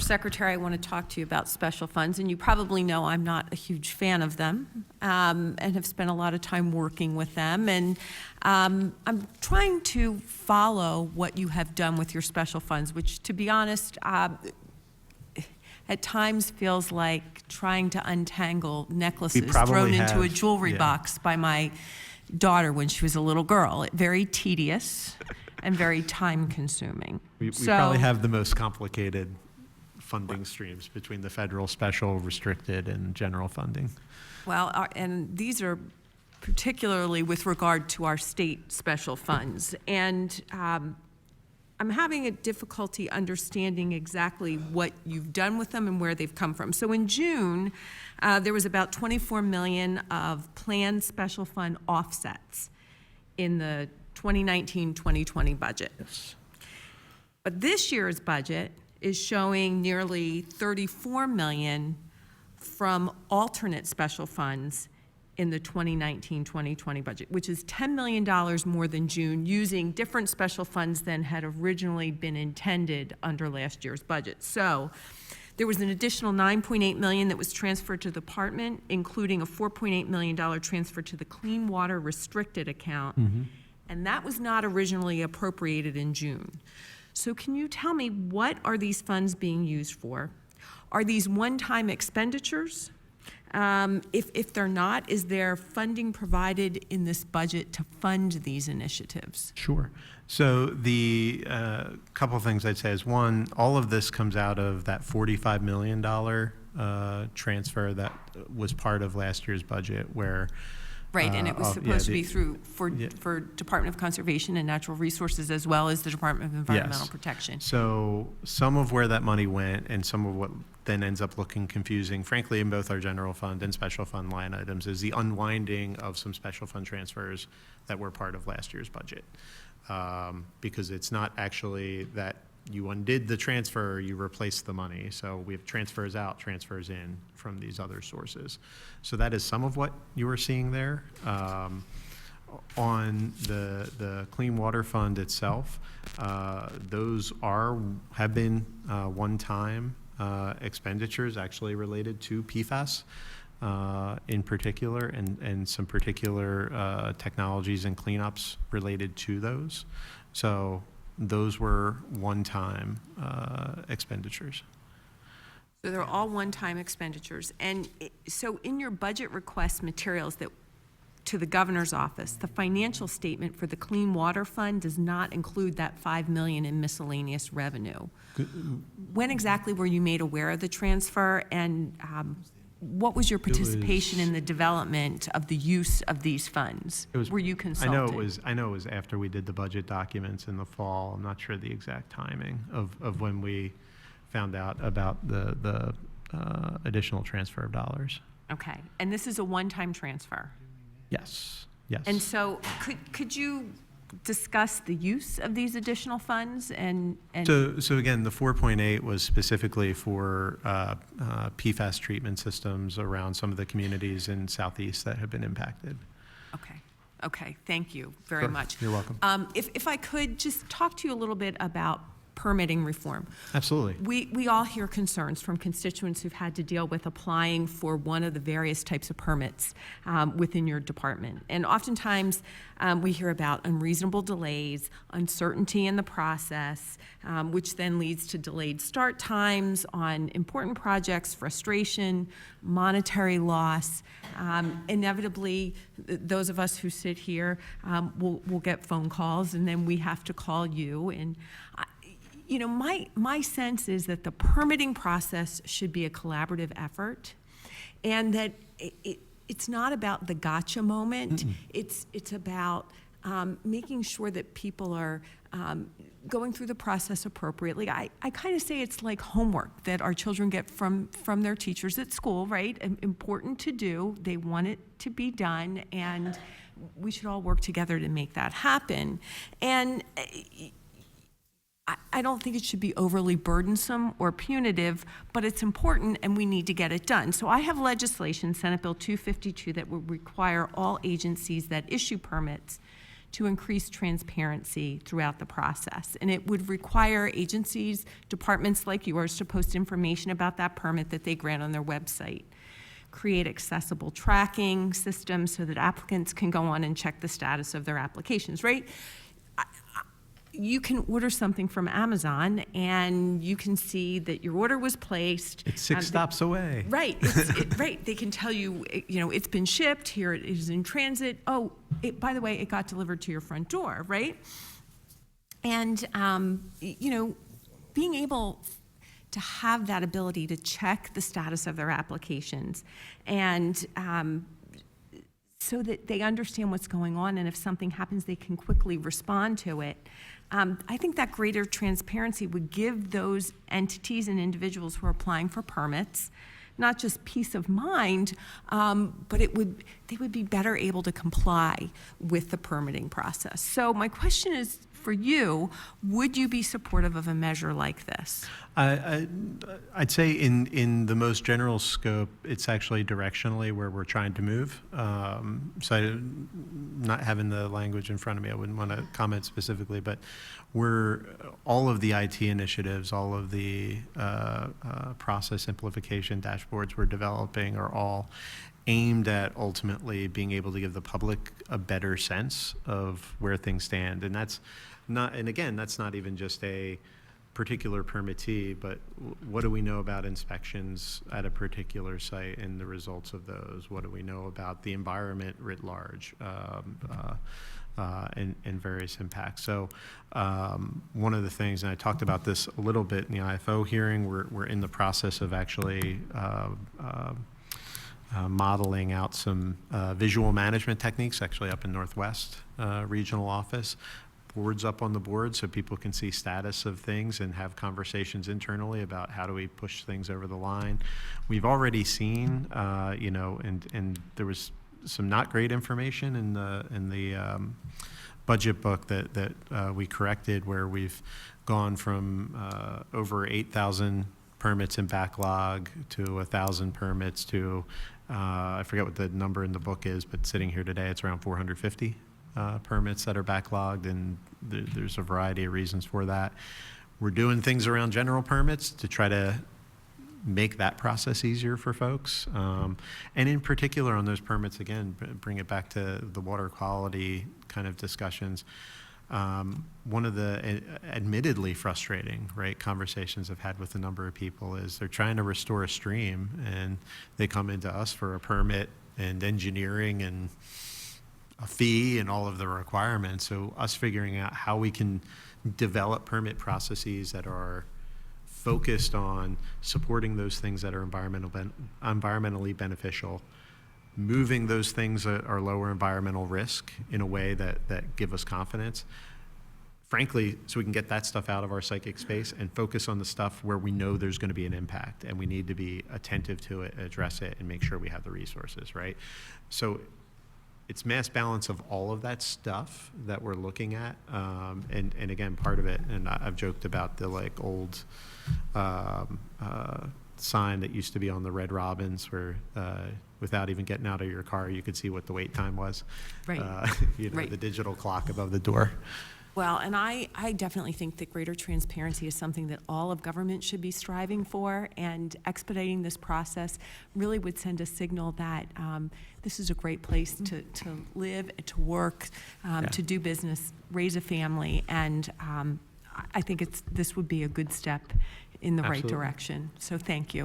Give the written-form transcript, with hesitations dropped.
Secretary, I want to talk to you about special funds, and you probably know I'm not a huge fan of them, and have spent a lot of time working with them, and I'm trying to follow what you have done with your special funds, which, to be honest, at times feels like trying to untangle necklaces thrown into a jewelry box by my daughter when she was a little girl. Very tedious and very time-consuming. We probably have the most complicated funding streams between the federal, special, restricted, and general funding. Well, and these are particularly with regard to our state special funds. And I'm having a difficulty understanding exactly what you've done with them and where they've come from. So in June, there was about $24 million of planned special fund offsets in the 2019-2020 budget. Yes. But this year's budget is showing nearly $34 million from alternate special funds in the 2019-2020 budget, which is $10 million more than June, using different special funds than had originally been intended under last year's budget. So there was an additional $9.8 million that was transferred to the department, including a $4.8 million transfer to the Clean Water Restricted account, and that was not originally appropriated in June. So can you tell me, what are these funds being used for? Are these one-time expenditures? If they're not, is there funding provided in this budget to fund these initiatives? Sure. So the couple of things I'd say is, one, all of this comes out of that $45 million transfer that was part of last year's budget, where right, and it was supposed to be for Department of Conservation and Natural Resources, as well as the Department of Environmental Protection. So some of where that money went, and some of what then ends up looking confusing, frankly, in both our general fund and special fund line items, is the unwinding of some special fund transfers that were part of last year's budget. Because it's not actually that you undid the transfer, you replaced the money. So we have transfers out, transfers in from these other sources. So that is some of what you are seeing there. On the Clean Water Fund itself, those have been one-time expenditures actually related to PFAS in particular, and some particular technologies and cleanups related to those. So those were one-time expenditures. So they're all one-time expenditures. And so in your budget request materials to the governor's office, the financial statement for the Clean Water Fund does not include that $5 million in miscellaneous revenue. When exactly were you made aware of the transfer, and what was your participation in the development of the use of these funds? Were you consulted? I know it was after we did the budget documents in the fall. I'm not sure the exact timing of when we found out about the additional transfer of dollars. Okay. And this is a one-time transfer? Yes. Yes. And so could you discuss the use of these additional funds? So again, the 4.8 was specifically for PFAS treatment systems around some of the communities in Southeast that have been impacted. Okay, thank you very much. You're welcome. If I could just talk to you a little bit about permitting reform. Absolutely. We all hear concerns from constituents who've had to deal with applying for one of the various types of permits within your department. And oftentimes we hear about unreasonable delays, uncertainty in the process, which then leads to delayed start times on important projects, frustration, monetary loss. Inevitably, those of us who sit here will get phone calls, and then we have to call you. And you know, my sense is that the permitting process should be a collaborative effort, and that it's not about the gotcha moment. It's about making sure that people are going through the process appropriately. I kind of say it's like homework that our children get from their teachers at school, right? Important to do. They want it to be done, and we should all work together to make that happen. And I don't think it should be overly burdensome or punitive, but it's important and we need to get it done. So I have legislation, Senate Bill 252, that would require all agencies that issue permits to increase transparency throughout the process. And it would require agencies, departments like yours, to post information about that permit that they grant on their website. Create accessible tracking systems so that applicants can go on and check the status of their applications, right? You can order something from Amazon and you can see that your order was placed. It's 6 stops away. Right, right. They can tell you, it's been shipped, here it is in transit. Oh, by the way, it got delivered to your front door, right? And, being able to have that ability to check the status of their applications and so that they understand what's going on, and if something happens, they can quickly respond to it. I think that greater transparency would give those entities and individuals who are applying for permits not just peace of mind, but they would be better able to comply with the permitting process. So my question is for you, would you be supportive of a measure like this? I'd say in the most general scope, it's actually directionally where we're trying to move. So not having the language in front of me, I wouldn't want to comment specifically, but all of the IT initiatives, all of the process simplification dashboards we're developing are all aimed at ultimately being able to give the public a better sense of where things stand. And that's not even just a particular permittee, but what do we know about inspections at a particular site and the results of those? What do we know about the environment writ large and various impacts? So one of the things, and I talked about this a little bit in the IFO hearing, we're in the process of actually modeling out some visual management techniques, actually up in Northwest Regional Office. Boards up on the board so people can see status of things and have conversations internally about how do we push things over the line. We've already seen, and there was some not great information in the budget book that we corrected, where we've gone from over 8,000 permits in backlog to 1,000 permits to I forget what the number in the book is, but sitting here today, it's around 450 permits that are backlogged, and there's a variety of reasons for that. We're doing things around general permits to try to make that process easier for folks. And in particular on those permits, again, bring it back to the water quality kind of discussions. One of the admittedly frustrating, conversations I've had with a number of people is they're trying to restore a stream and they come into us for a permit and engineering and a fee and all of the requirements. So us figuring out how we can develop permit processes that are focused on supporting those things that are environmentally beneficial, moving those things that are lower environmental risk in a way that give us confidence, frankly, so we can get that stuff out of our psychic space and focus on the stuff where we know there's going to be an impact and we need to be attentive to it, address it, and make sure we have the resources, right? So it's mass balance of all of that stuff that we're looking at, and again, part of it, and I've joked about the old sign that used to be on the Red Robins where without even getting out of your car, you could see what the wait time was. Right. Right. The digital clock above the door. Well, and I definitely think that greater transparency is something that all of government should be striving for, and expediting this process really would send a signal that this is a great place to live, to work, to do business, raise a family, and I think this would be a good step in the right Absolutely. direction. So thank you.